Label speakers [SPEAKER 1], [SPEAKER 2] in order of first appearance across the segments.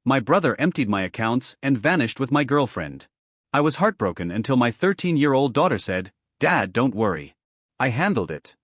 [SPEAKER 1] My brother emptied my accounts and vanished with my girlfriend. I was heartbroken until my 13-year-old daughter said, "Dad, don't worry. I handled it."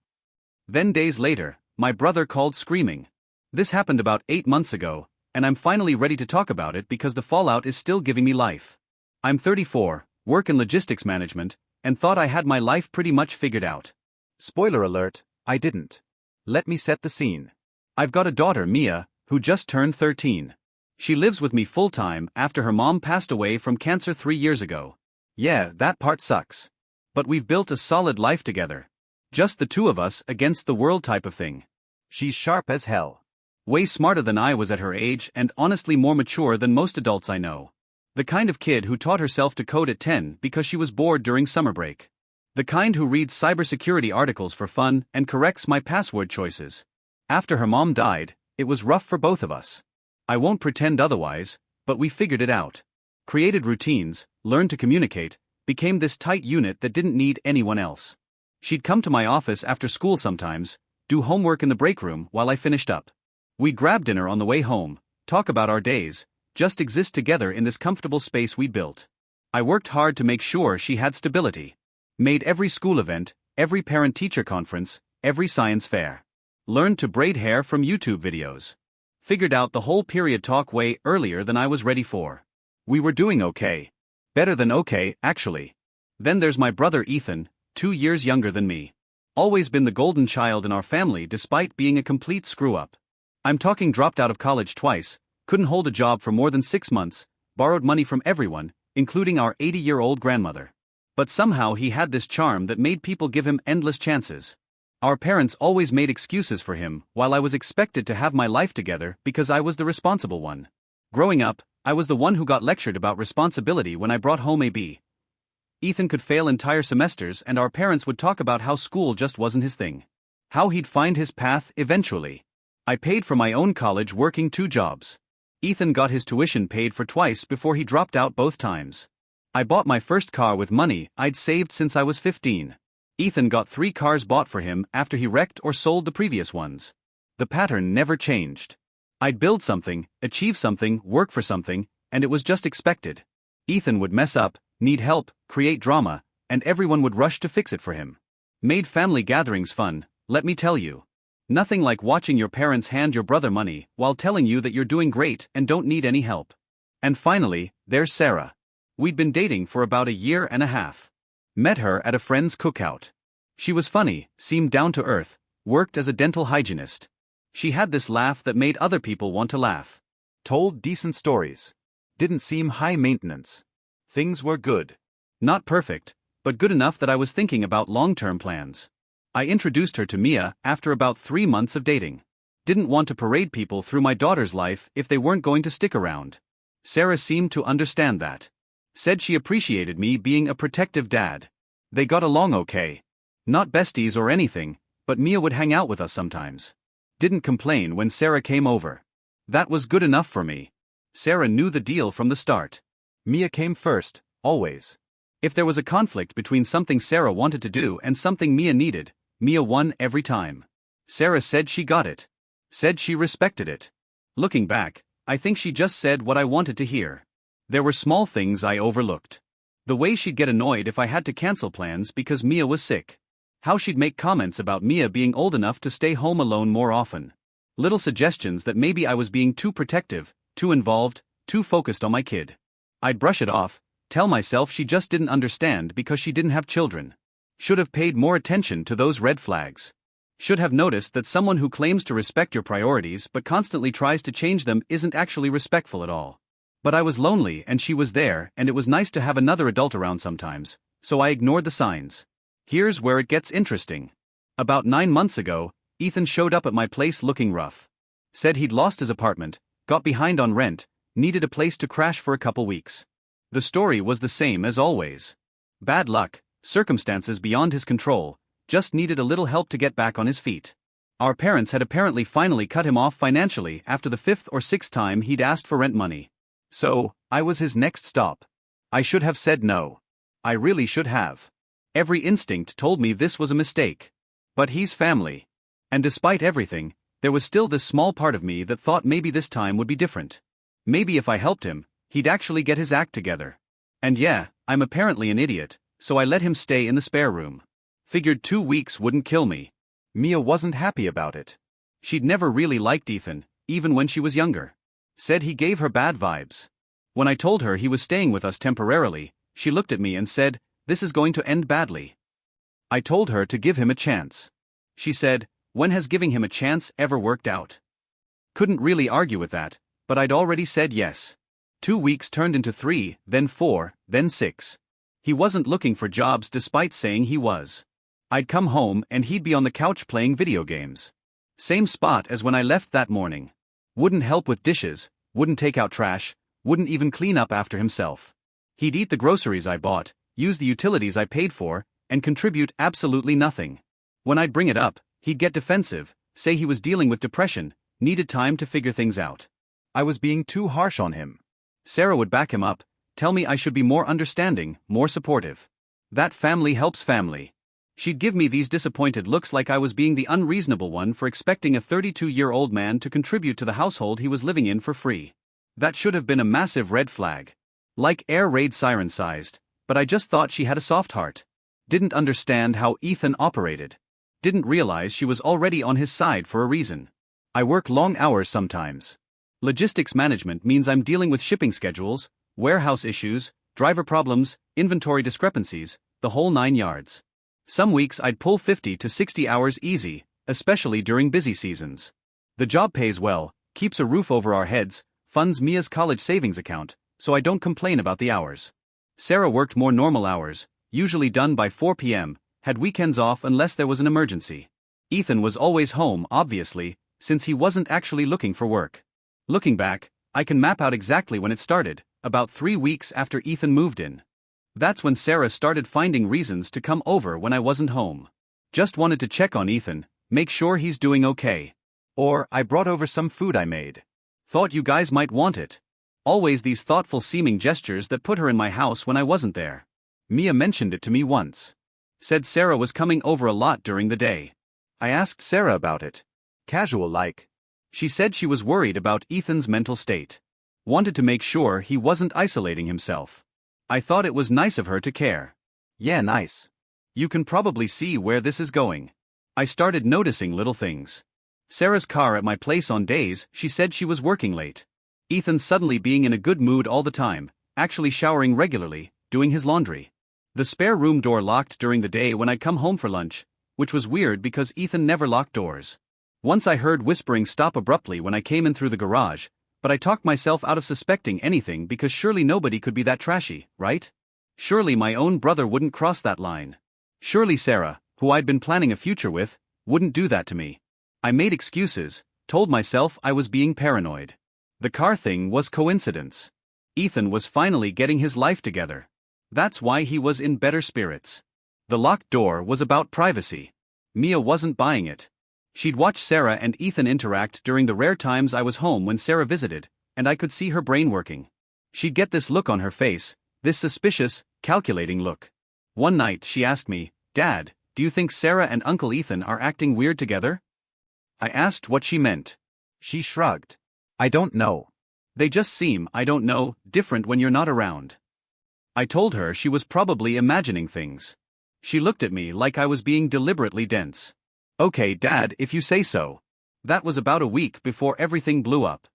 [SPEAKER 1] Then days later, my brother called screaming. This happened about 8 months ago, and I'm finally ready to talk about it because the fallout is still giving me life. I'm 34, work in logistics management, and thought I had my life pretty much figured out. Spoiler alert, I didn't. Let me set the scene. I've got a daughter, Mia, who just turned 13. She lives with me full-time after her mom passed away from cancer 3 years ago. Yeah, that part sucks. But we've built a solid life together. Just the two of us against the world type of thing. She's sharp as hell. Way smarter than I was at her age and honestly more mature than most adults I know. The kind of kid who taught herself to code at 10 because she was bored during summer break. The kind who reads cybersecurity articles for fun and corrects my password choices. After her mom died, it was rough for both of us. I won't pretend otherwise, but we figured it out. Created routines, learned to communicate, became this tight unit that didn't need anyone else. She'd come to my office after school sometimes, do homework in the break room while I finished up. We'd grab dinner on the way home, talk about our days, just exist together in this comfortable space we built. I worked hard to make sure she had stability. Made every school event, every parent-teacher conference, every science fair. Learned to braid hair from YouTube videos. Figured out the whole period talk way earlier than I was ready for. We were doing okay. Better than okay, actually. Then there's my brother Ethan, 2 years younger than me. Always been the golden child in our family despite being a complete screw-up. I'm talking dropped out of college twice, couldn't hold a job for more than 6 months, borrowed money from everyone, including our 80-year-old grandmother. But somehow he had this charm that made people give him endless chances. Our parents always made excuses for him while I was expected to have my life together because I was the responsible one. Growing up, I was the one who got lectured about responsibility when I brought home a B. Ethan could fail entire semesters and our parents would talk about how school just wasn't his thing. How he'd find his path eventually. I paid for my own college working 2 jobs. Ethan got his tuition paid for twice before he dropped out both times. I bought my first car with money I'd saved since I was 15. Ethan got 3 cars bought for him after he wrecked or sold the previous ones. The pattern never changed. I'd build something, achieve something, work for something, and it was just expected. Ethan would mess up, need help, create drama, and everyone would rush to fix it for him. Made family gatherings fun, let me tell you. Nothing like watching your parents hand your brother money while telling you that you're doing great and don't need any help. And finally, there's Sarah. We'd been dating for about a year and a half. Met her at a friend's cookout. She was funny, seemed down to earth, worked as a dental hygienist. She had this laugh that made other people want to laugh. Told decent stories. Didn't seem high maintenance. Things were good. Not perfect, but good enough that I was thinking about long-term plans. I introduced her to Mia after about 3 months of dating. Didn't want to parade people through my daughter's life if they weren't going to stick around. Sarah seemed to understand that. Said she appreciated me being a protective dad. They got along okay. Not besties or anything, but Mia would hang out with us sometimes. Didn't complain when Sarah came over. That was good enough for me. Sarah knew the deal from the start. Mia came first, always. If there was a conflict between something Sarah wanted to do and something Mia needed, Mia won every time. Sarah said she got it. Said she respected it. Looking back, I think she just said what I wanted to hear. There were small things I overlooked. The way she'd get annoyed if I had to cancel plans because Mia was sick. How she'd make comments about Mia being old enough to stay home alone more often. Little suggestions that maybe I was being too protective, too involved, too focused on my kid. I'd brush it off, tell myself she just didn't understand because she didn't have children. Should have paid more attention to those red flags. Should have noticed that someone who claims to respect your priorities but constantly tries to change them isn't actually respectful at all. But I was lonely and she was there and it was nice to have another adult around sometimes, so I ignored the signs. Here's where it gets interesting. About 9 months ago, Ethan showed up at my place looking rough. Said he'd lost his apartment, got behind on rent, needed a place to crash for a couple weeks. The story was the same as always. Bad luck, circumstances beyond his control, just needed a little help to get back on his feet. Our parents had apparently finally cut him off financially after the 5th or 6th time he'd asked for rent money. So, I was his next stop. I should have said no. I really should have. Every instinct told me this was a mistake. But he's family. And despite everything, there was still this small part of me that thought maybe this time would be different. Maybe if I helped him, he'd actually get his act together. And yeah, I'm apparently an idiot, so I let him stay in the spare room. Figured 2 weeks wouldn't kill me. Mia wasn't happy about it. She'd never really liked Ethan, even when she was younger. Said he gave her bad vibes. When I told her he was staying with us temporarily, she looked at me and said, "This is going to end badly." I told her to give him a chance. She said, "When has giving him a chance ever worked out?" Couldn't really argue with that, but I'd already said yes. 2 weeks turned into 3, then 4, then 6. He wasn't looking for jobs despite saying he was. I'd come home and he'd be on the couch playing video games. Same spot as when I left that morning. Wouldn't help with dishes, wouldn't take out trash, wouldn't even clean up after himself. He'd eat the groceries I bought, use the utilities I paid for, and contribute absolutely nothing. When I'd bring it up, he'd get defensive, say he was dealing with depression, needed time to figure things out. I was being too harsh on him. Sarah would back him up, tell me I should be more understanding, more supportive. That family helps family. She'd give me these disappointed looks like I was being the unreasonable one for expecting a 32-year-old man to contribute to the household he was living in for free. That should have been a massive red flag. Like air raid siren sized, but I just thought she had a soft heart. Didn't understand how Ethan operated. Didn't realize she was already on his side for a reason. I work long hours sometimes. Logistics management means I'm dealing with shipping schedules, warehouse issues, driver problems, inventory discrepancies, the whole 9 yards. Some weeks I'd pull 50 to 60 hours easy, especially during busy seasons. The job pays well, keeps a roof over our heads, funds Mia's college savings account, so I don't complain about the hours. Sarah worked more normal hours, usually done by 4 p.m., had weekends off unless there was an emergency. Ethan was always home, obviously, since he wasn't actually looking for work. Looking back, I can map out exactly when it started, about 3 weeks after Ethan moved in. That's when Sarah started finding reasons to come over when I wasn't home. Just wanted to check on Ethan, make sure he's doing okay. Or, I brought over some food I made. Thought you guys might want it. Always these thoughtful seeming gestures that put her in my house when I wasn't there. Mia mentioned it to me once. Said Sarah was coming over a lot during the day. I asked Sarah about it. Casual like. She said she was worried about Ethan's mental state. Wanted to make sure he wasn't isolating himself. I thought it was nice of her to care. Yeah, nice. You can probably see where this is going. I started noticing little things. Sarah's car at my place on days she said she was working late. Ethan suddenly being in a good mood all the time, actually showering regularly, doing his laundry. The spare room door locked during the day when I'd come home for lunch, which was weird because Ethan never locked doors. Once I heard whispering stop abruptly when I came in through the garage, but I talked myself out of suspecting anything because surely nobody could be that trashy, right? Surely my own brother wouldn't cross that line. Surely Sarah, who I'd been planning a future with, wouldn't do that to me. I made excuses, told myself I was being paranoid. The car thing was coincidence. Ethan was finally getting his life together. That's why he was in better spirits. The locked door was about privacy. Mia wasn't buying it. She'd watch Sarah and Ethan interact during the rare times I was home when Sarah visited, and I could see her brain working. She'd get this look on her face, this suspicious, calculating look. One night she asked me, "Dad, do you think Sarah and Uncle Ethan are acting weird together?" I asked what she meant. She shrugged. "I don't know. They just seem, I don't know, different when you're not around." I told her she was probably imagining things. She looked at me like I was being deliberately dense. "Okay, Dad, if you say so." That was about a week before everything blew up.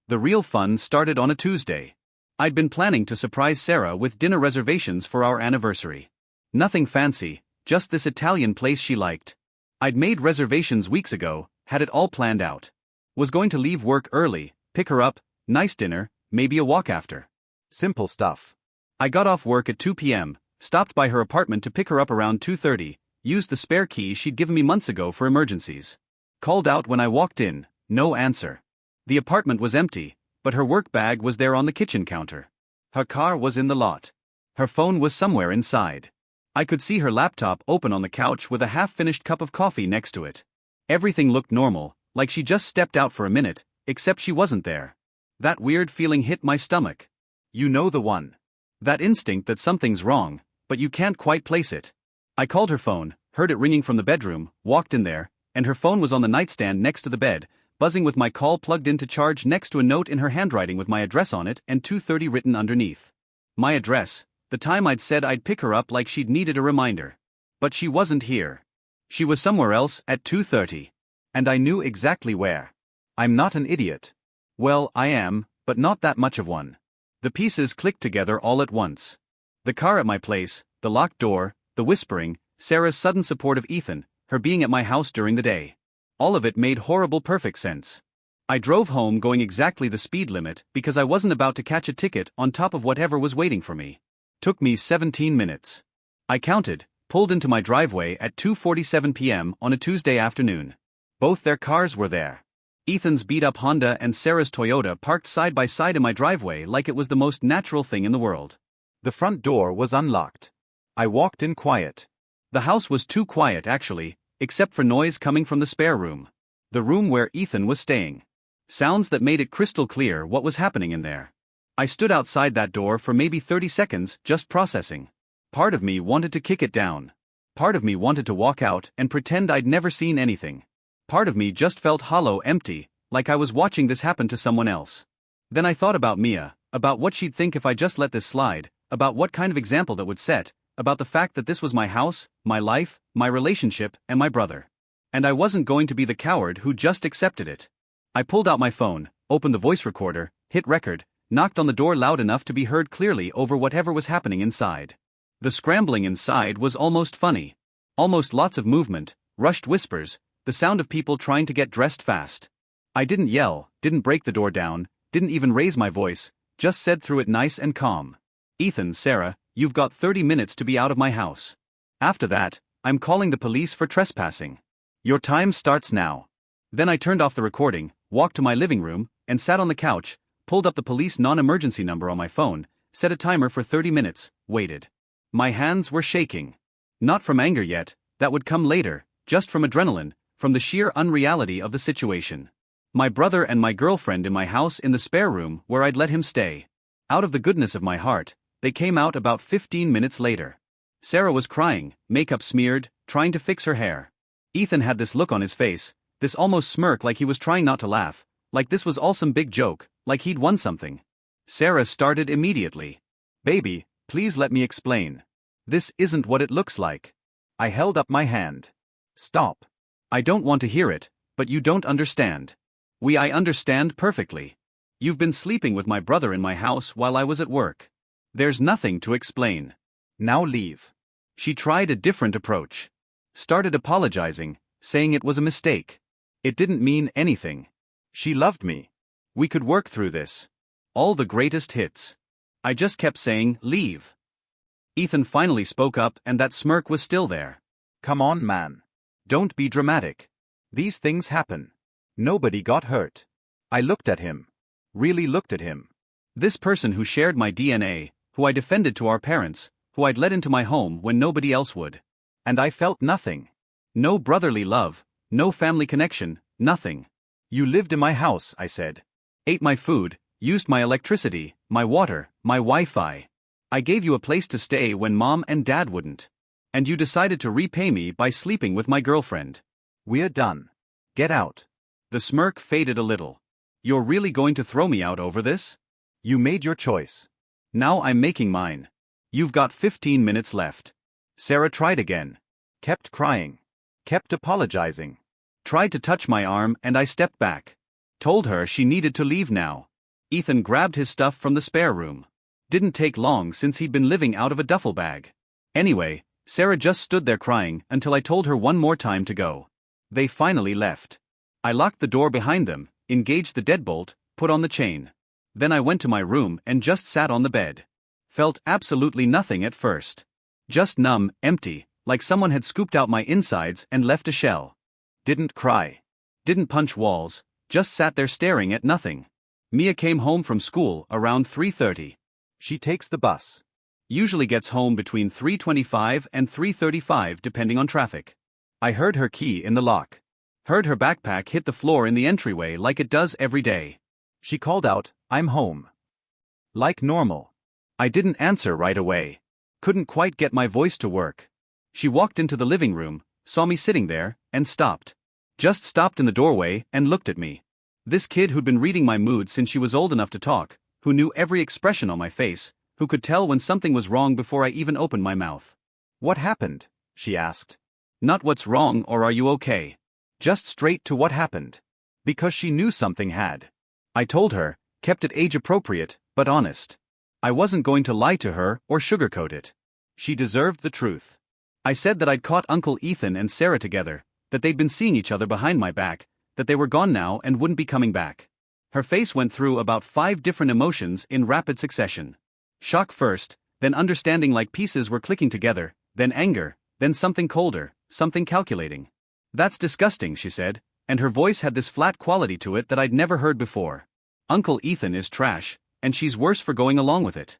[SPEAKER 1] The real fun started on a Tuesday. I'd been planning to surprise Sarah with dinner reservations for our anniversary. Nothing fancy, just this Italian place she liked. I'd made reservations weeks ago, had it all planned out. Was going to leave work early, pick her up, nice dinner, maybe a walk after. Simple stuff. I got off work at 2 p.m., stopped by her apartment to pick her up around 2:30, used the spare key she'd given me months ago for emergencies. Called out when I walked in, no answer. The apartment was empty, but her work bag was there on the kitchen counter. Her car was in the lot. Her phone was somewhere inside. I could see her laptop open on the couch with a half-finished cup of coffee next to it. Everything looked normal, like she just stepped out for a minute, except she wasn't there. That weird feeling hit my stomach. You know the one. That instinct that something's wrong, but you can't quite place it. I called her phone, heard it ringing from the bedroom, walked in there, and her phone was on the nightstand next to the bed, buzzing with my call plugged in to charge next to a note in her handwriting with my address on it and 2:30 written underneath. My address, the time I'd said I'd pick her up like she'd needed a reminder. But she wasn't here. She was somewhere else at 2:30. And I knew exactly where. I'm not an idiot. Well, I am, but not that much of one. The pieces clicked together all at once. The car at my place, the locked door, the whispering, Sarah's sudden support of Ethan, her being at my house during the day. All of it made horrible perfect sense. I drove home going exactly the speed limit because I wasn't about to catch a ticket on top of whatever was waiting for me. Took me 17 minutes. I counted, pulled into my driveway at 2:47 p.m. on a Tuesday afternoon. Both their cars were there. Ethan's beat-up Honda and Sarah's Toyota parked side by side in my driveway like it was the most natural thing in the world. The front door was unlocked. I walked in quiet. The house was too quiet actually, except for noise coming from the spare room. The room where Ethan was staying. Sounds that made it crystal clear what was happening in there. I stood outside that door for maybe 30 seconds just processing. Part of me wanted to kick it down. Part of me wanted to walk out and pretend I'd never seen anything. Part of me just felt hollow, empty, like I was watching this happen to someone else. Then I thought about Mia, about what she'd think if I just let this slide, about what kind of example that would set, about the fact that this was my house, my life, my relationship, and my brother. And I wasn't going to be the coward who just accepted it. I pulled out my phone, opened the voice recorder, hit record, knocked on the door loud enough to be heard clearly over whatever was happening inside. The scrambling inside was almost funny. Almost lots of movement, rushed whispers, the sound of people trying to get dressed fast. I didn't yell, didn't break the door down, didn't even raise my voice, just said through it nice and calm. Ethan, Sarah, you've got 30 minutes to be out of my house. After that, I'm calling the police for trespassing. Your time starts now. Then I turned off the recording, walked to my living room, and sat on the couch, pulled up the police non-emergency number on my phone, set a timer for 30 minutes, waited. My hands were shaking. Not from anger yet, that would come later, just from adrenaline, from the sheer unreality of the situation. My brother and my girlfriend in my house in the spare room where I'd let him stay. Out of the goodness of my heart, they came out about 15 minutes later. Sarah was crying, makeup smeared, trying to fix her hair. Ethan had this look on his face, this almost smirk like he was trying not to laugh, like this was all some big joke, like he'd won something. Sarah started immediately. Baby, please let me explain. This isn't what it looks like. I held up my hand. Stop. I don't want to hear it, but you don't understand. I understand perfectly. You've been sleeping with my brother in my house while I was at work. There's nothing to explain. Now leave. She tried a different approach. Started apologizing, saying it was a mistake. It didn't mean anything. She loved me. We could work through this. All the greatest hits. I just kept saying, leave. Ethan finally spoke up and that smirk was still there. Come on, man. Don't be dramatic. These things happen. Nobody got hurt. I looked at him. Really looked at him. This person who shared my DNA, who I defended to our parents, who I'd let into my home when nobody else would. And I felt nothing. No brotherly love, no family connection, nothing. You lived in my house, I said. Ate my food, used my electricity, my water, my Wi-Fi. I gave you a place to stay when mom and dad wouldn't. And you decided to repay me by sleeping with my girlfriend. We're done. Get out. The smirk faded a little. You're really going to throw me out over this? You made your choice. Now I'm making mine. You've got 15 minutes left. Sarah tried again. Kept crying. Kept apologizing. Tried to touch my arm and I stepped back. Told her she needed to leave now. Ethan grabbed his stuff from the spare room. Didn't take long since he'd been living out of a duffel bag. Anyway, Sarah just stood there crying until I told her one more time to go. They finally left. I locked the door behind them, engaged the deadbolt, put on the chain. Then I went to my room and just sat on the bed. Felt absolutely nothing at first. Just numb, empty, like someone had scooped out my insides and left a shell. Didn't cry. Didn't punch walls, just sat there staring at nothing. Mia came home from school around 3:30. She takes the bus. Usually gets home between 3:25 and 3:35 depending on traffic. I heard her key in the lock. Heard her backpack hit the floor in the entryway like it does every day. She called out, "I'm home." Like normal. I didn't answer right away. Couldn't quite get my voice to work. She walked into the living room, saw me sitting there, and stopped. Just stopped in the doorway and looked at me. This kid who'd been reading my mood since she was old enough to talk, who knew every expression on my face, who could tell when something was wrong before I even opened my mouth. "What happened?" she asked. Not what's wrong or are you okay. Just straight to what happened. Because she knew something had. I told her, kept it age appropriate, but honest. I wasn't going to lie to her or sugarcoat it. She deserved the truth. I said that I'd caught Uncle Ethan and Sarah together, that they'd been seeing each other behind my back, that they were gone now and wouldn't be coming back. Her face went through about 5 different emotions in rapid succession. Shock first, then understanding like pieces were clicking together, then anger, then something colder, something calculating. "That's disgusting," she said, and her voice had this flat quality to it that I'd never heard before. "Uncle Ethan is trash, and she's worse for going along with it."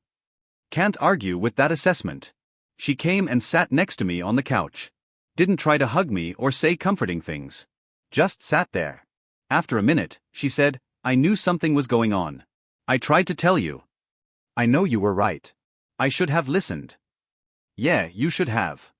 [SPEAKER 1] Can't argue with that assessment. She came and sat next to me on the couch. Didn't try to hug me or say comforting things. Just sat there. After a minute, she said, "I knew something was going on. I tried to tell you. I know you were right. I should have listened." Yeah, you should have.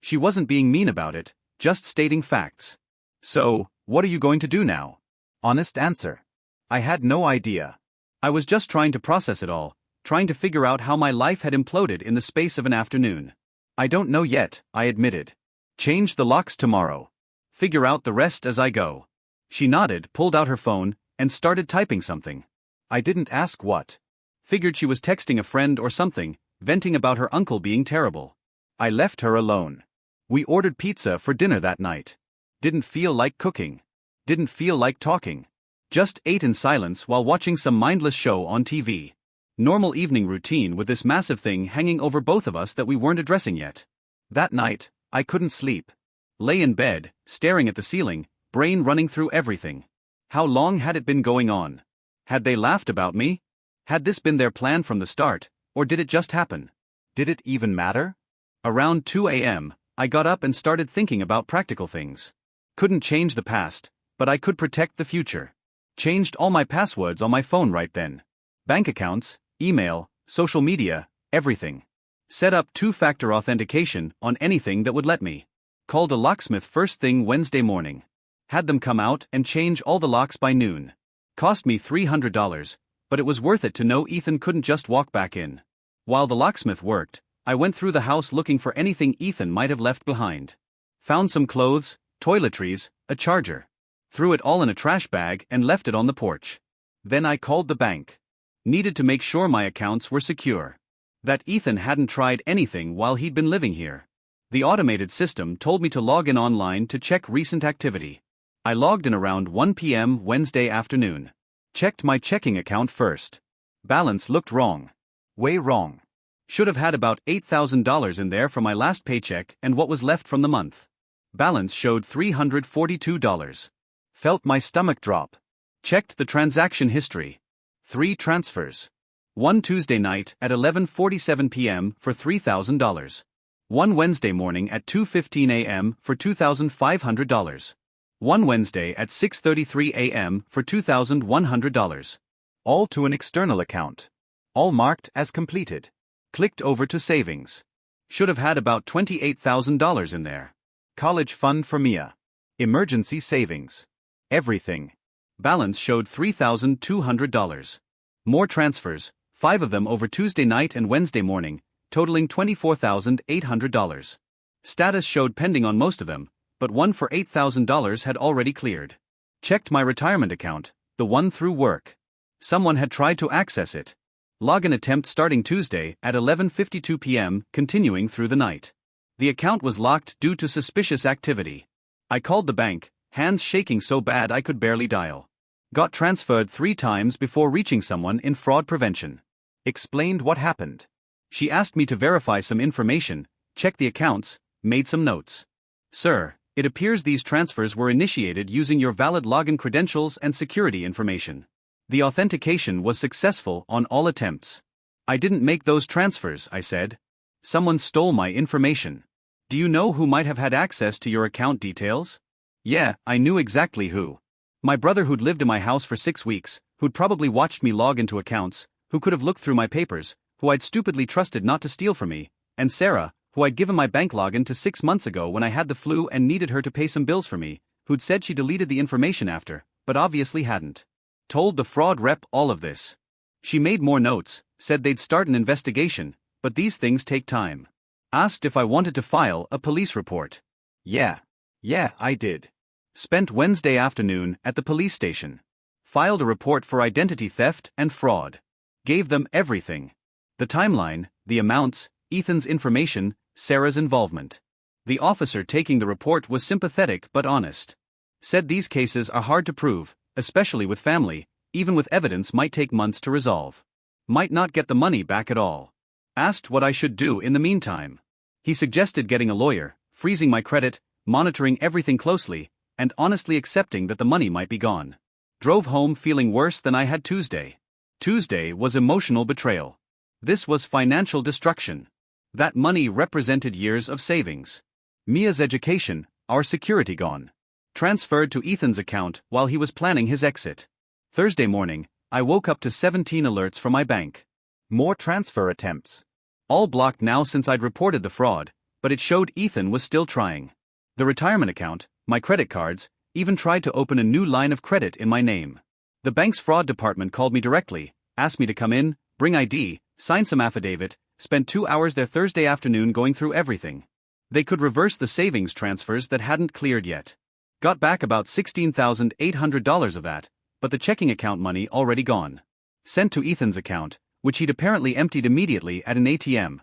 [SPEAKER 1] She wasn't being mean about it, just stating facts. "So, what are you going to do now?" Honest answer. I had no idea. I was just trying to process it all, trying to figure out how my life had imploded in the space of an afternoon. "I don't know yet," I admitted. "Change the locks tomorrow. Figure out the rest as I go." She nodded, pulled out her phone, and started typing something. I didn't ask what. Figured she was texting a friend or something, venting about her uncle being terrible. I left her alone. We ordered pizza for dinner that night. Didn't feel like cooking. Didn't feel like talking. Just ate in silence while watching some mindless show on TV. Normal evening routine with this massive thing hanging over both of us that we weren't addressing yet. That night, I couldn't sleep. Lay in bed, staring at the ceiling, brain running through everything. How long had it been going on? Had they laughed about me? Had this been their plan from the start, or did it just happen? Did it even matter? Around 2 a.m., I got up and started thinking about practical things. Couldn't change the past, but I could protect the future. Changed all my passwords on my phone right then. Bank accounts, email, social media, everything. Set up 2-factor authentication on anything that would let me. Called a locksmith first thing Wednesday morning. Had them come out and change all the locks by noon. Cost me $300, but it was worth it to know Ethan couldn't just walk back in. While the locksmith worked, I went through the house looking for anything Ethan might have left behind. Found some clothes, toiletries, a charger. Threw it all in a trash bag and left it on the porch. Then I called the bank. Needed to make sure my accounts were secure. That Ethan hadn't tried anything while he'd been living here. The automated system told me to log in online to check recent activity. I logged in around 1 p.m. Wednesday afternoon. Checked my checking account first. Balance looked wrong. Way wrong. Should have had about $8,000 in there for my last paycheck and what was left from the month. Balance showed $342. Felt my stomach drop. Checked the transaction history. 3 transfers. One Tuesday night at 11:47 p.m. for $3,000. One Wednesday morning at 2:15 a.m. for $2,500. One Wednesday at 6:33 a.m. for $2,100. All to an external account. All marked as completed. Clicked over to savings. Should have had about $28,000 in there. College fund for Mia. Emergency savings. Everything. Balance showed $3,200. More transfers, 5 of them over Tuesday night and Wednesday morning, totaling $24,800. Status showed pending on most of them, but one for $8,000 had already cleared. Checked my retirement account, the one through work. Someone had tried to access it. Login attempt starting Tuesday at 11:52 p.m., continuing through the night. The account was locked due to suspicious activity. I called the bank, hands shaking so bad I could barely dial. Got transferred 3 times before reaching someone in fraud prevention. Explained what happened. She asked me to verify some information, check the accounts, made some notes. "Sir, it appears these transfers were initiated using your valid login credentials and security information. The authentication was successful on all attempts." "I didn't make those transfers," I said. "Someone stole my information." "Do you know who might have had access to your account details?" Yeah, I knew exactly who. My brother who'd lived in my house for 6 weeks, who'd probably watched me log into accounts, who could have looked through my papers, who I'd stupidly trusted not to steal from me, and Sarah, who I'd given my bank login to 6 months ago when I had the flu and needed her to pay some bills for me, who'd said she deleted the information after, but obviously hadn't. Told the fraud rep all of this. She made more notes, said they'd start an investigation, but these things take time. Asked if I wanted to file a police report. Yeah, I did. Spent Wednesday afternoon at the police station. Filed a report for identity theft and fraud. Gave them everything. The timeline, the amounts, Ethan's information, Sarah's involvement. The officer taking the report was sympathetic but honest. Said these cases are hard to prove, especially with family, even with evidence might take months to resolve. Might not get the money back at all. Asked what I should do in the meantime. He suggested getting a lawyer, freezing my credit, monitoring everything closely, and honestly accepting that the money might be gone. Drove home feeling worse than I had Tuesday. Tuesday was emotional betrayal. This was financial destruction. That money represented years of savings. Mia's education, our security gone. Transferred to Ethan's account while he was planning his exit. Thursday morning, I woke up to 17 alerts from my bank. More transfer attempts. All blocked now since I'd reported the fraud, but it showed Ethan was still trying. The retirement account, my credit cards, even tried to open a new line of credit in my name. The bank's fraud department called me directly, asked me to come in, bring ID, sign some affidavit, spent 2 hours there Thursday afternoon going through everything. They could reverse the savings transfers that hadn't cleared yet. Got back about $16,800 of that, but the checking account money already gone. Sent to Ethan's account, which he'd apparently emptied immediately at an ATM.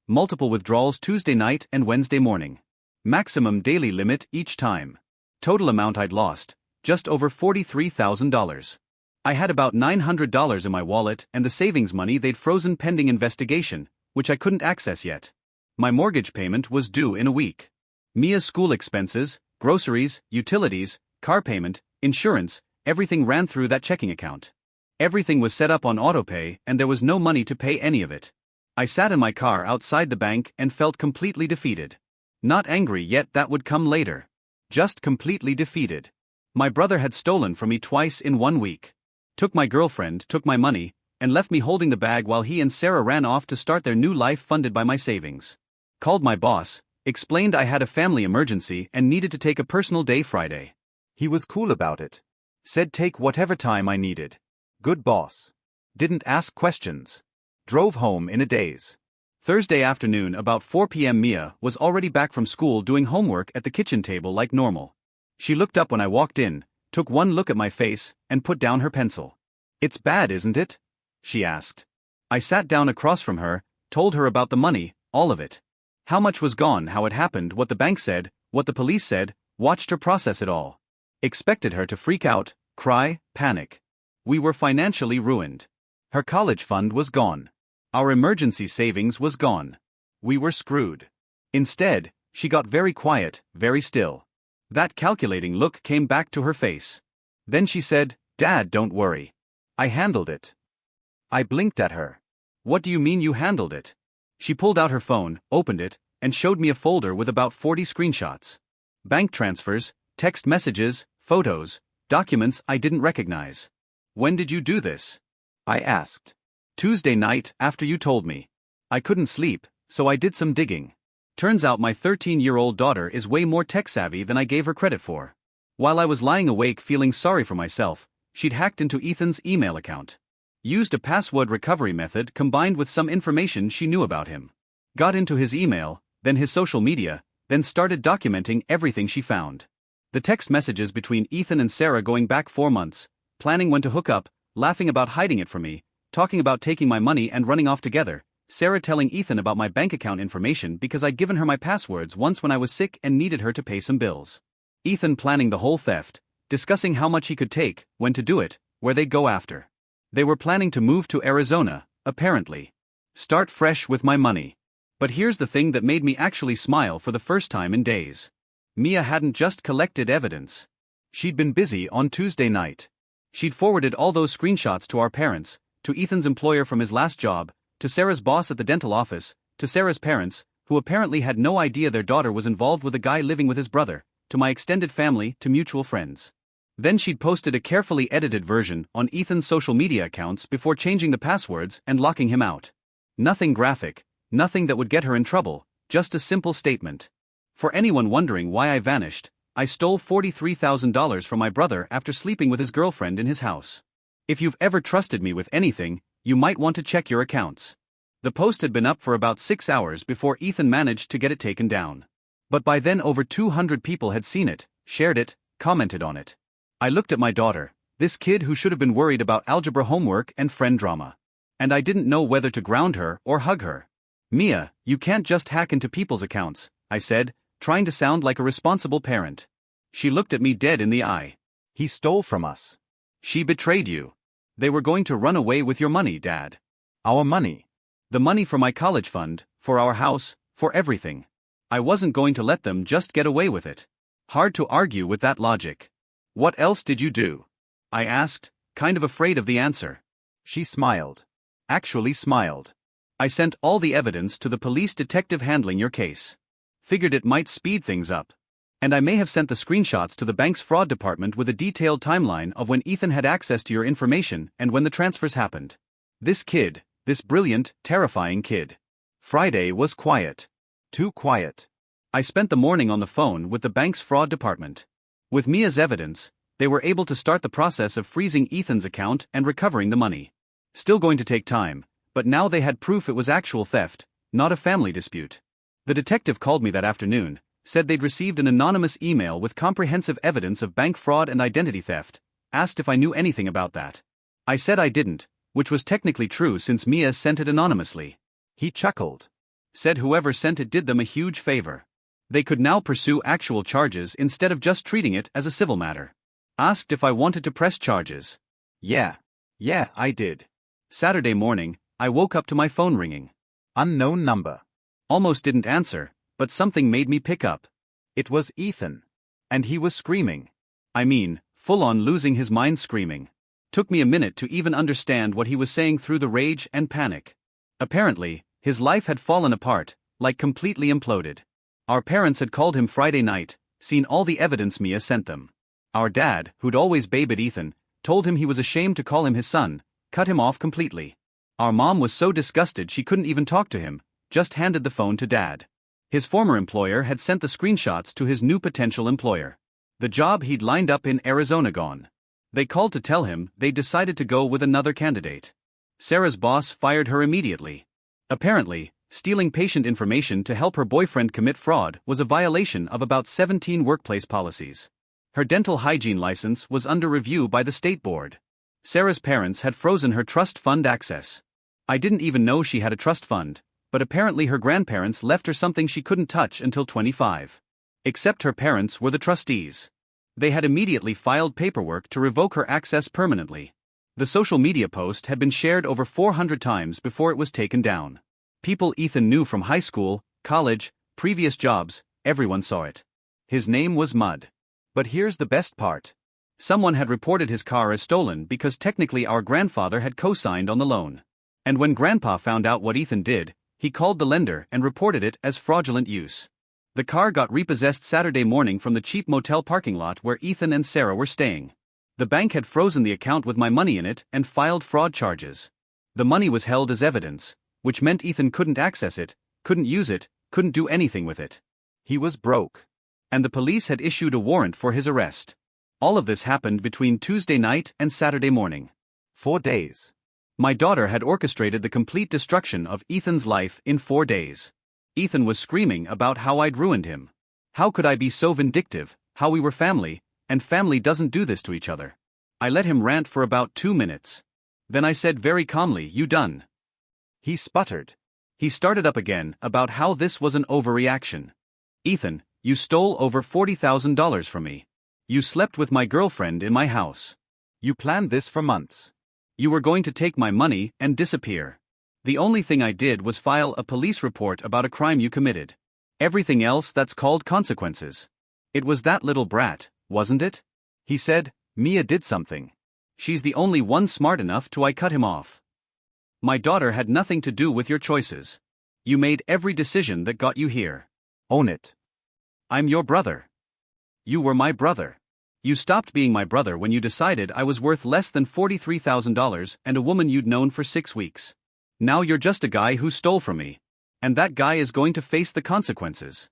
[SPEAKER 1] Multiple withdrawals Tuesday night and Wednesday morning. Maximum daily limit each time. Total amount I'd lost, just over $43,000. I had about $900 in my wallet and the savings money they'd frozen pending investigation, which I couldn't access yet. My mortgage payment was due in a week. Mia's school expenses, groceries, utilities, car payment, insurance, everything ran through that checking account. Everything was set up on autopay and there was no money to pay any of it. I sat in my car outside the bank and felt completely defeated. Not angry yet, that would come later. Just completely defeated. My brother had stolen from me twice in 1 week. Took my girlfriend, took my money, and left me holding the bag while he and Sarah ran off to start their new life funded by my savings. Called my boss, explained I had a family emergency and needed to take a personal day Friday. He was cool about it. Said take whatever time I needed. Good boss. Didn't ask questions. Drove home in a daze. Thursday afternoon about 4 p.m. Mia was already back from school doing homework at the kitchen table like normal. She looked up when I walked in, took one look at my face, and put down her pencil. "It's bad, isn't it?" she asked. I sat down across from her, told her about the money, all of it. How much was gone, how it happened, what the bank said, what the police said, watched her process it all. Expected her to freak out, cry, panic. We were financially ruined. Her college fund was gone. Our emergency savings was gone. We were screwed. Instead, she got very quiet, very still. That calculating look came back to her face. Then she said, "Dad, don't worry. I handled it." I blinked at her. "What do you mean you handled it?" She pulled out her phone, opened it, and showed me a folder with about 40 screenshots. Bank transfers, text messages, photos, documents I didn't recognize. "When did you do this?" I asked. "Tuesday night, after you told me. I couldn't sleep, so I did some digging. Turns out my 13-year-old daughter is way more tech-savvy than I gave her credit for. While I was lying awake feeling sorry for myself, she'd hacked into Ethan's email account. Used a password recovery method combined with some information she knew about him. Got into his email, then his social media, then started documenting everything she found. The text messages between Ethan and Sarah going back 4 months, planning when to hook up, laughing about hiding it from me, talking about taking my money and running off together, Sarah telling Ethan about my bank account information because I'd given her my passwords once when I was sick and needed her to pay some bills. Ethan planning the whole theft, discussing how much he could take, when to do it, where they'd go after. They were planning to move to Arizona, apparently. Start fresh with my money. But here's the thing that made me actually smile for the first time in days. Mia hadn't just collected evidence. She'd been busy on Tuesday night. She'd forwarded all those screenshots to our parents, to Ethan's employer from his last job, to Sarah's boss at the dental office, to Sarah's parents, who apparently had no idea their daughter was involved with a guy living with his brother, to my extended family, to mutual friends. Then she'd posted a carefully edited version on Ethan's social media accounts before changing the passwords and locking him out. Nothing graphic, nothing that would get her in trouble, just a simple statement. For anyone wondering why I vanished, I stole $43,000 from my brother after sleeping with his girlfriend in his house. If you've ever trusted me with anything, you might want to check your accounts. The post had been up for about 6 hours before Ethan managed to get it taken down. But by then over 200 people had seen it, shared it, commented on it. I looked at my daughter, this kid who should have been worried about algebra homework and friend drama. And I didn't know whether to ground her or hug her. Mia, you can't just hack into people's accounts, I said, trying to sound like a responsible parent. She looked at me dead in the eye.
[SPEAKER 2] He stole from us.
[SPEAKER 1] She betrayed you. They were going to run away with your money, Dad.
[SPEAKER 2] Our money.
[SPEAKER 1] The money for my college fund, for our house, for everything. I wasn't going to let them just get away with it. Hard to argue with that logic. What else did you do? I asked, kind of afraid of the answer.
[SPEAKER 2] She smiled.
[SPEAKER 1] Actually smiled. I sent all the evidence to the police detective handling your case. Figured it might speed things up. And I may have sent the screenshots to the bank's fraud department with a detailed timeline of when Ethan had access to your information and when the transfers happened. This kid, this brilliant, terrifying kid. Friday was quiet.
[SPEAKER 2] Too quiet.
[SPEAKER 1] I spent the morning on the phone with the bank's fraud department. With Mia's evidence, they were able to start the process of freezing Ethan's account and recovering the money. Still going to take time, but now they had proof it was actual theft, not a family dispute. The detective called me that afternoon, said they'd received an anonymous email with comprehensive evidence of bank fraud and identity theft, asked if I knew anything about that. I said I didn't, which was technically true since Mia sent it anonymously.
[SPEAKER 2] He chuckled.
[SPEAKER 1] Said whoever sent it did them a huge favor. They could now pursue actual charges instead of just treating it as a civil matter. Asked if I wanted to press charges.
[SPEAKER 2] Yeah, I did.
[SPEAKER 1] Saturday morning, I woke up to my phone ringing.
[SPEAKER 2] Unknown number.
[SPEAKER 1] Almost didn't answer, but something made me pick up.
[SPEAKER 2] It was Ethan. And he was screaming.
[SPEAKER 1] I mean, full-on losing his mind screaming. Took me a minute to even understand what he was saying through the rage and panic. Apparently, his life had fallen apart, like completely imploded. Our parents had called him Friday night, seen all the evidence Mia sent them. Our dad, who'd always babied Ethan, told him he was ashamed to call him his son, cut him off completely. Our mom was so disgusted she couldn't even talk to him, just handed the phone to Dad. His former employer had sent the screenshots to his new potential employer. The job he'd lined up in Arizona gone. They called to tell him they decided to go with another candidate. Sarah's boss fired her immediately. Apparently, stealing patient information to help her boyfriend commit fraud was a violation of about 17 workplace policies. Her dental hygiene license was under review by the state board. Sarah's parents had frozen her trust fund access. I didn't even know she had a trust fund, but apparently her grandparents left her something she couldn't touch until 25. Except her parents were the trustees. They had immediately filed paperwork to revoke her access permanently. The social media post had been shared over 400 times before it was taken down. People Ethan knew from high school, college, previous jobs, everyone saw it. His name was Mud. But here's the best part. Someone had reported his car as stolen because technically our grandfather had co-signed on the loan. And when Grandpa found out what Ethan did, he called the lender and reported it as fraudulent use. The car got repossessed Saturday morning from the cheap motel parking lot where Ethan and Sarah were staying. The bank had frozen the account with my money in it and filed fraud charges. The money was held as evidence, which meant Ethan couldn't access it, couldn't use it, couldn't do anything with it. He was broke. And the police had issued a warrant for his arrest. All of this happened between Tuesday night and Saturday morning.
[SPEAKER 2] 4 days.
[SPEAKER 1] My daughter had orchestrated the complete destruction of Ethan's life in 4 days. Ethan was screaming about how I'd ruined him. How could I be so vindictive, how we were family, and family doesn't do this to each other. I let him rant for about 2 minutes. Then I said very calmly, "You done?" He sputtered. He started up again about how this was an overreaction. "Ethan, you stole over $40,000 from me. You slept with my girlfriend in my house. You planned this for months. You were going to take my money and disappear. The only thing I did was file a police report about a crime you committed. Everything else that's called consequences. It was that little brat, wasn't it?" He said, "Mia did something. She's the only one smart enough to I cut him off. My daughter had nothing to do with your choices. You made every decision that got you here. Own it. I'm your brother. You were my brother. You stopped being my brother when you decided I was worth less than $43,000 and a woman you'd known for 6 weeks. Now you're just a guy who stole from me. And that guy is going to face the consequences."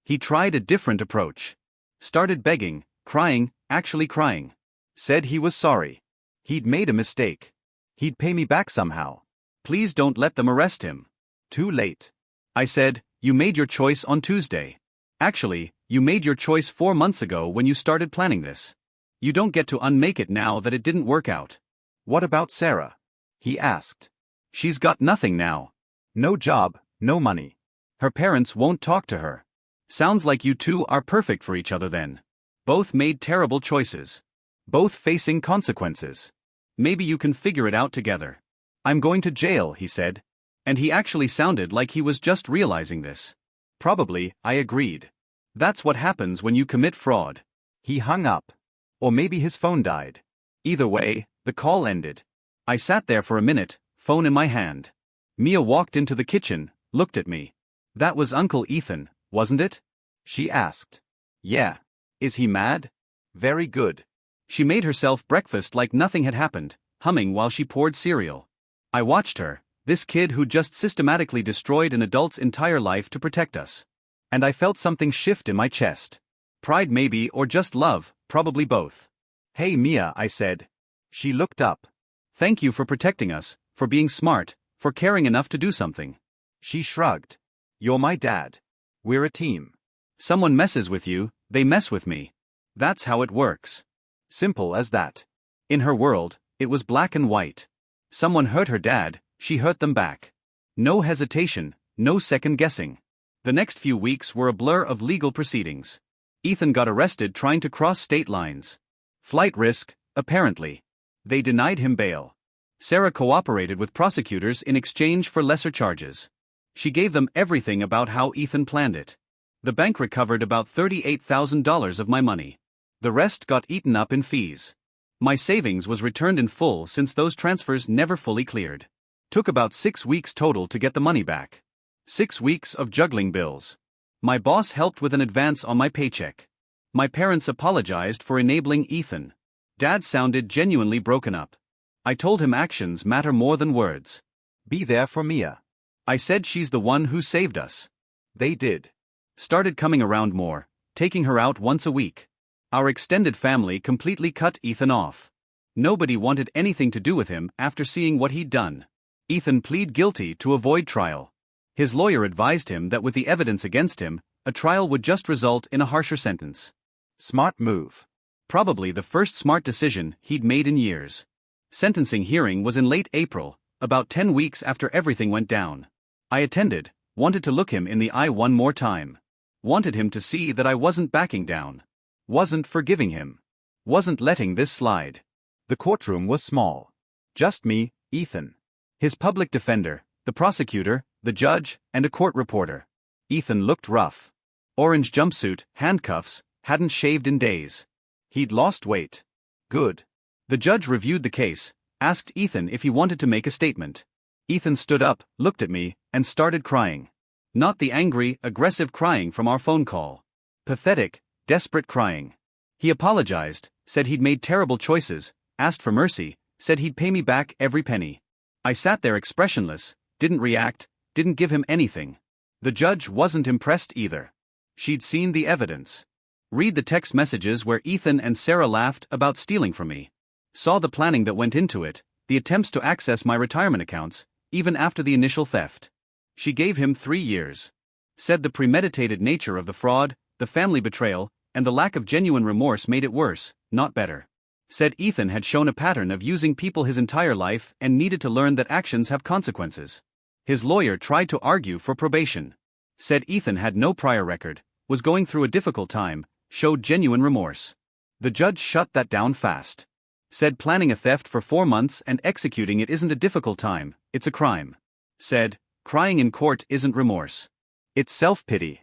[SPEAKER 1] He tried a different approach. Started begging, crying, actually crying.
[SPEAKER 2] Said he was sorry. He'd made a mistake. He'd pay me back somehow.
[SPEAKER 1] Please don't let them arrest him.
[SPEAKER 2] Too late.
[SPEAKER 1] I said, you made your choice on Tuesday. Actually, you made your choice 4 months ago when you started planning this. You don't get to unmake it now that it didn't work out.
[SPEAKER 2] What about Sarah? He asked.
[SPEAKER 1] She's got nothing now.
[SPEAKER 2] No job, no money.
[SPEAKER 1] Her parents won't talk to her. Sounds like you two are perfect for each other then. Both made terrible choices. Both facing consequences. Maybe you can figure it out together. I'm going to jail, he said. And he actually sounded like he was just realizing this. Probably, I agreed. That's what happens when you commit fraud.
[SPEAKER 2] He hung up. Or maybe his phone died.
[SPEAKER 1] Either way, the call ended. I sat there for a minute, phone in my hand. Mia walked into the kitchen, looked at me. That was Uncle Ethan, wasn't it?
[SPEAKER 2] She asked. Yeah. Is he mad? Very good.
[SPEAKER 1] She made herself breakfast like nothing had happened, humming while she poured cereal. I watched her, this kid who just systematically destroyed an adult's entire life to protect us. And I felt something shift in my chest. Pride maybe, or just love, probably both.
[SPEAKER 2] Hey Mia, I said. She looked up.
[SPEAKER 1] Thank you for protecting us, for being smart, for caring enough to do something.
[SPEAKER 2] She shrugged. You're my dad. We're a team.
[SPEAKER 1] Someone messes with you, they mess with me. That's how it works.
[SPEAKER 2] Simple as that.
[SPEAKER 1] In her world, it was black and white. Someone hurt her dad, she hurt them back. No hesitation, no second guessing. The next few weeks were a blur of legal proceedings. Ethan got arrested trying to cross state lines. Flight risk, apparently. They denied him bail. Sarah cooperated with prosecutors in exchange for lesser charges. She gave them everything about how Ethan planned it. The bank recovered about $38,000 of my money. The rest got eaten up in fees. My savings was returned in full since those transfers never fully cleared. Took about 6 weeks total to get the money back. 6 weeks of juggling bills. My boss helped with an advance on my paycheck. My parents apologized for enabling Ethan. Dad sounded genuinely broken up. I told him actions matter more than words.
[SPEAKER 2] Be there for Mia.
[SPEAKER 1] I said she's the one who saved us.
[SPEAKER 2] They did.
[SPEAKER 1] Started coming around more, taking her out once a week. Our extended family completely cut Ethan off. Nobody wanted anything to do with him after seeing what he'd done. Ethan pleaded guilty to avoid trial. His lawyer advised him that with the evidence against him, a trial would just result in a harsher sentence.
[SPEAKER 2] Smart move.
[SPEAKER 1] Probably the first smart decision he'd made in years. Sentencing hearing was in late April, about 10 weeks after everything went down. I attended, wanted to look him in the eye one more time. Wanted him to see that I wasn't backing down. Wasn't forgiving him. Wasn't letting this slide.
[SPEAKER 2] The courtroom was small. Just me, Ethan.
[SPEAKER 1] His public defender, the prosecutor, the judge, and a court reporter. Ethan looked rough. Orange jumpsuit, handcuffs, hadn't shaved in days. He'd lost weight. Good. The judge reviewed the case, asked Ethan if he wanted to make a statement. Ethan stood up, looked at me, and started crying. Not the angry, aggressive crying from our phone call. Pathetic, desperate crying. He apologized, said he'd made terrible choices, asked for mercy, said he'd pay me back every penny. I sat there expressionless, didn't react, didn't give him anything. The judge wasn't impressed either. She'd seen the evidence. Read the text messages where Ethan and Sarah laughed about stealing from me. Saw the planning that went into it, the attempts to access my retirement accounts, even after the initial theft. She gave him 3 years. Said the premeditated nature of the fraud, the family betrayal, and the lack of genuine remorse made it worse, not better. Said Ethan had shown a pattern of using people his entire life and needed to learn that actions have consequences. His lawyer tried to argue for probation. Said Ethan had no prior record, was going through a difficult time, showed genuine remorse. The judge shut that down fast. Said planning a theft for 4 months and executing it isn't a difficult time, it's a crime. Said, crying in court isn't remorse. It's self-pity.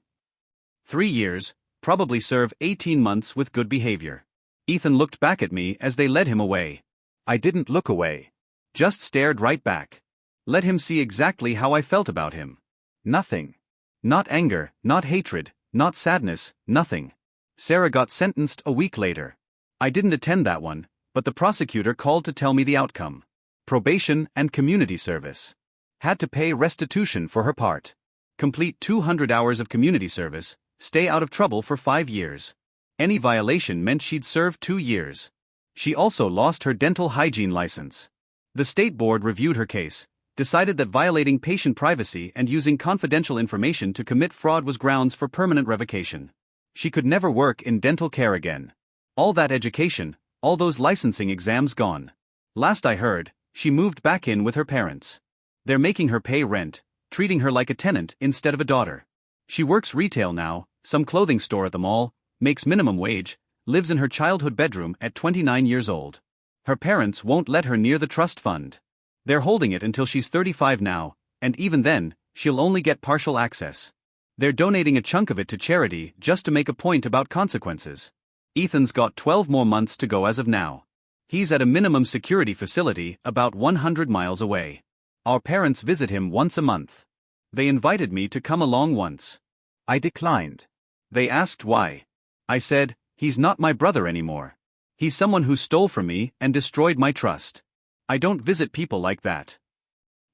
[SPEAKER 1] 3 years, probably serve 18 months with good behavior. Ethan looked back at me as they led him away.
[SPEAKER 2] I didn't look away.
[SPEAKER 1] Just stared right back. Let him see exactly how I felt about him.
[SPEAKER 2] Nothing.
[SPEAKER 1] Not anger, not hatred, not sadness, nothing. Sarah got sentenced a week later. I didn't attend that one, but the prosecutor called to tell me the outcome. Probation and community service. Had to pay restitution for her part. Complete 200 hours of community service, stay out of trouble for 5 years. Any violation meant she'd serve 2 years. She also lost her dental hygiene license. The state board reviewed her case, decided that violating patient privacy and using confidential information to commit fraud was grounds for permanent revocation. She could never work in dental care again. All that education, all those licensing exams gone. Last I heard, she moved back in with her parents. They're making her pay rent, treating her like a tenant instead of a daughter. She works retail now, some clothing store at the mall, makes minimum wage, lives in her childhood bedroom at 29 years old. Her parents won't let her near the trust fund. They're holding it until she's 35 now, and even then, she'll only get partial access. They're donating a chunk of it to charity just to make a point about consequences. Ethan's got 12 more months to go as of now. He's at a minimum security facility about 100 miles away. Our parents visit him once a month. They invited me to come along once.
[SPEAKER 2] I declined.
[SPEAKER 1] They asked why. I said, he's not my brother anymore. He's someone who stole from me and destroyed my trust. I don't visit people like that.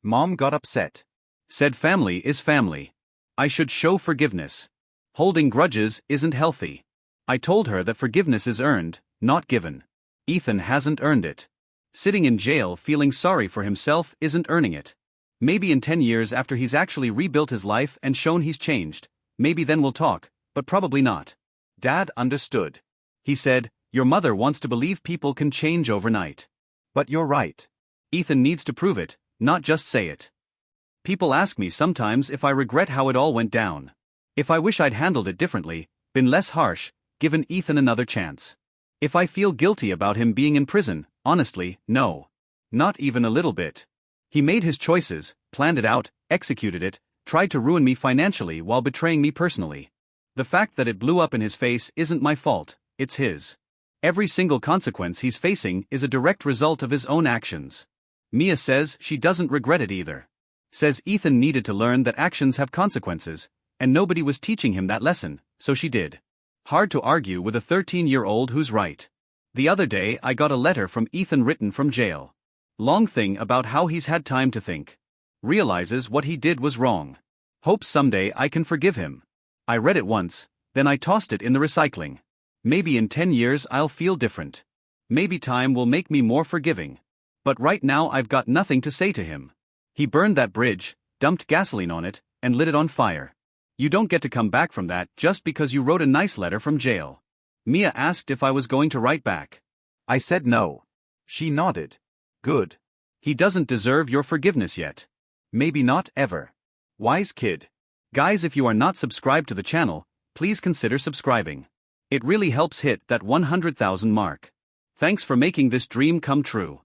[SPEAKER 2] Mom got upset.
[SPEAKER 1] Said family is family. I should show forgiveness. Holding grudges isn't healthy. I told her that forgiveness is earned, not given. Ethan hasn't earned it. Sitting in jail feeling sorry for himself isn't earning it. Maybe in 10 years after he's actually rebuilt his life and shown he's changed, maybe then we'll talk, but probably not.
[SPEAKER 2] Dad understood.
[SPEAKER 1] He said, your mother wants to believe people can change overnight.
[SPEAKER 2] But you're right.
[SPEAKER 1] Ethan needs to prove it, not just say it. People ask me sometimes if I regret how it all went down. If I wish I'd handled it differently, been less harsh, given Ethan another chance. If I feel guilty about him being in prison, honestly, no. Not even a little bit. He made his choices, planned it out, executed it, tried to ruin me financially while betraying me personally. The fact that it blew up in his face isn't my fault, it's his. Every single consequence he's facing is a direct result of his own actions. Mia says she doesn't regret it either. Says Ethan needed to learn that actions have consequences, and nobody was teaching him that lesson, so she did. Hard to argue with a 13-year-old who's right. The other day I got a letter from Ethan written from jail. Long thing about how he's had time to think. Realizes what he did was wrong. Hopes someday I can forgive him. I read it once, then I tossed it in the recycling. Maybe in 10 years I'll feel different. Maybe time will make me more forgiving. But right now I've got nothing to say to him. He burned that bridge, dumped gasoline on it, and lit it on fire. You don't get to come back from that just because you wrote a nice letter from jail. Mia asked if I was going to write back.
[SPEAKER 2] I said no. She nodded. Good.
[SPEAKER 1] He doesn't deserve your forgiveness yet.
[SPEAKER 2] Maybe not ever. Wise kid.
[SPEAKER 1] Guys, if you are not subscribed to the channel, please consider subscribing. It really helps hit that 100,000 mark. Thanks for making this dream come true.